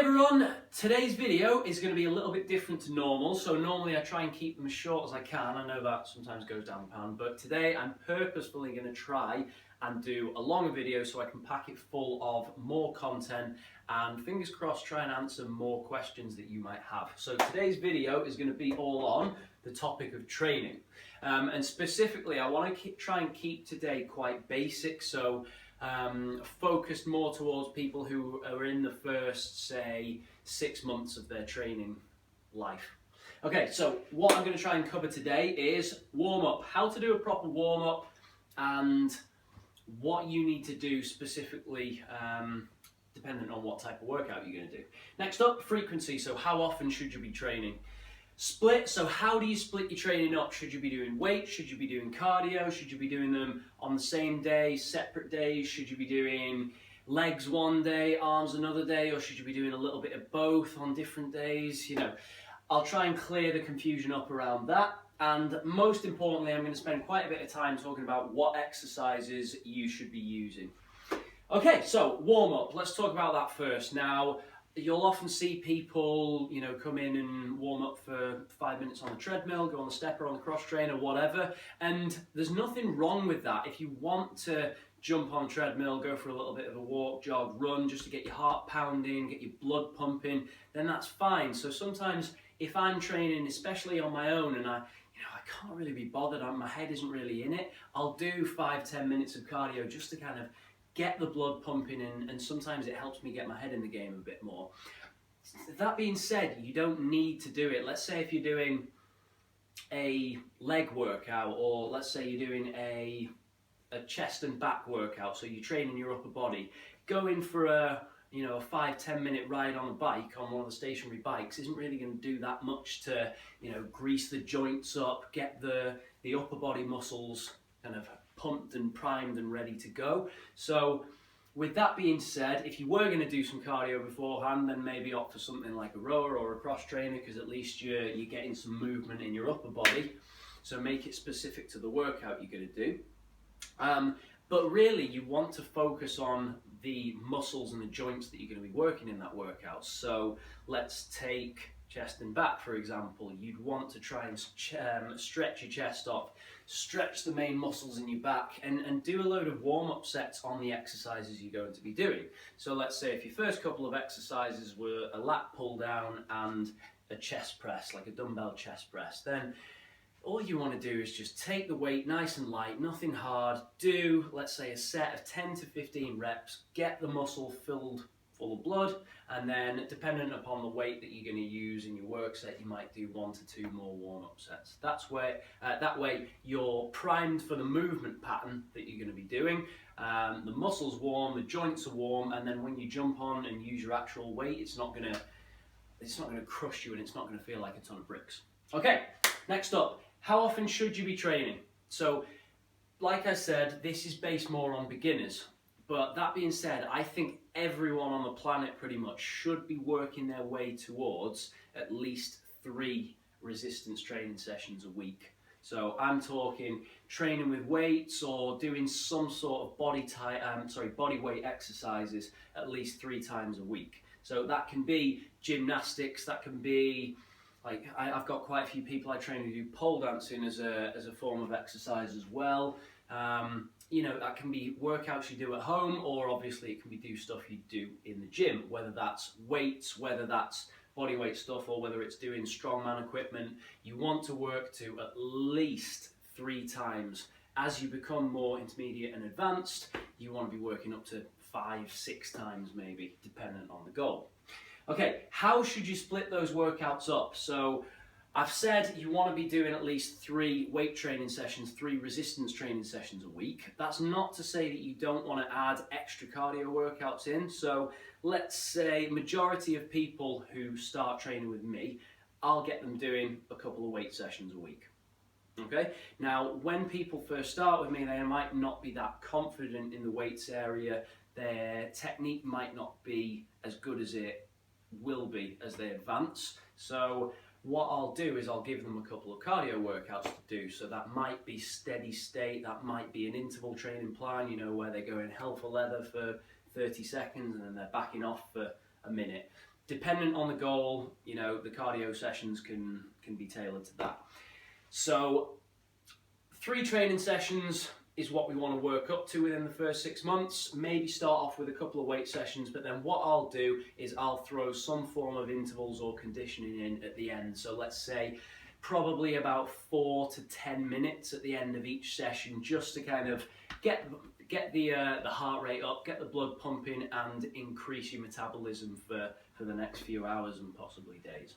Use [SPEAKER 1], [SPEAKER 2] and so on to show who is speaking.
[SPEAKER 1] everyone, today's video is going to be a little bit different to normal. So normally I try and keep them as short as I can. I know that sometimes goes down the pan, but today I'm purposefully going to try and do a longer video so I can pack it full of more content and fingers crossed try and answer more questions that you might have. So today's video is going to be all on the topic of training. And specifically I want to try and keep today quite basic, so focused more towards people who are in the first, say, 6 months of their training life. Okay, so what I'm going to try and cover today is warm-up, how to do a proper warm-up and what you need to do specifically depending on what type of workout you're going to do. Next up, frequency, so how often should you be training? Split, so how do you split your training up? Should you be doing weights? Should you be doing cardio? Should you be doing them on the same day, separate days? Should you be doing legs one day, arms another day? Or should you be doing a little bit of both on different days? You know, I'll try and clear the confusion up around that. And most importantly, I'm going to spend quite a bit of time talking about what exercises you should be using. Okay, so warm up, let's talk about that first. Now, you'll often see people, you know, come in and warm up for 5 minutes on the treadmill, go on the stepper, on the cross trainer, whatever. And there's nothing wrong with that. If you want to jump on the treadmill, go for a little bit of a walk, jog, run, just to get your heart pounding, get your blood pumping, then that's fine. So sometimes if I'm training, especially on my own, and I can't really be bothered, my head isn't really in it, I'll do 5-10 minutes of cardio just to kind of get the blood pumping in, and sometimes it helps me get my head in the game a bit more. That being said, you don't need to do it. Let's say if you're doing a leg workout, or let's say you're doing a chest and back workout, so you're training your upper body, going for a 5-10 minute ride on a bike, on one of the stationary bikes, isn't really going to do that much to, grease the joints up, get the upper body muscles kind of pumped and primed and ready to go. So with that being said, if you were going to do some cardio beforehand, then maybe opt for something like a rower or a cross trainer, because at least you're getting some movement in your upper body. So make it specific to the workout you're going to do. But really you want to focus on the muscles and the joints that you're going to be working in that workout. So let's take chest and back, for example. You'd want to try and stretch your chest off, stretch the main muscles in your back, and do a load of warm-up sets on the exercises you're going to be doing. So let's say if your first couple of exercises were a lat pull down and a chest press, like a dumbbell chest press, then all you want to do is just take the weight nice and light, nothing hard, do, let's say, a set of 10 to 15 reps, get the muscle filled full of blood, and then depending upon the weight that you're going to use in your work set, you might do 1 to 2 more warm-up sets. That's where that way you're primed for the movement pattern that you're going to be doing. The muscles warm, the joints are warm, and then when you jump on and use your actual weight, it's not going to crush you, and it's not going to feel like a ton of bricks. Okay, next up, how often should you be training? So, like I said, this is based more on beginners. But that being said, I think everyone on the planet pretty much should be working their way towards at least 3 resistance training sessions a week. So I'm talking training with weights or doing some sort of body weight exercises at least 3 times a week. So that can be gymnastics, that can be, like, I've got quite a few people I train who do pole dancing as a form of exercise as well. That can be workouts you do at home, or obviously it can be stuff you do in the gym, whether that's weights, whether that's body weight stuff, or whether it's doing strongman equipment. You want to work to at least 3 times. As you become more intermediate and advanced, you want to be working up to 5-6 times maybe, dependent on the goal. Okay, how should you split those workouts up? So I've said you want to be doing at least 3 weight training sessions, 3 resistance training sessions a week. That's not to say that you don't want to add extra cardio workouts in. So let's say majority of people who start training with me, I'll get them doing a couple of weight sessions a week. Okay, now when people first start with me, they might not be that confident in the weights area. Their technique might not be as good as it will be as they advance. So what I'll do is I'll give them a couple of cardio workouts to do. So that might be steady state, that might be an interval training plan, where they go in hell for leather for 30 seconds and then they're backing off for a minute. dependent on the goal, you know, the cardio sessions can be tailored to that. So 3 training sessions is what we want to work up to within the first 6 months. Maybe start off with a couple of weight sessions, but then what I'll do is I'll throw some form of intervals or conditioning in at the end. So let's say probably about 4 to 10 minutes at the end of each session, just to kind of get the heart rate up, get the blood pumping, and increase your metabolism for the next few hours and possibly days.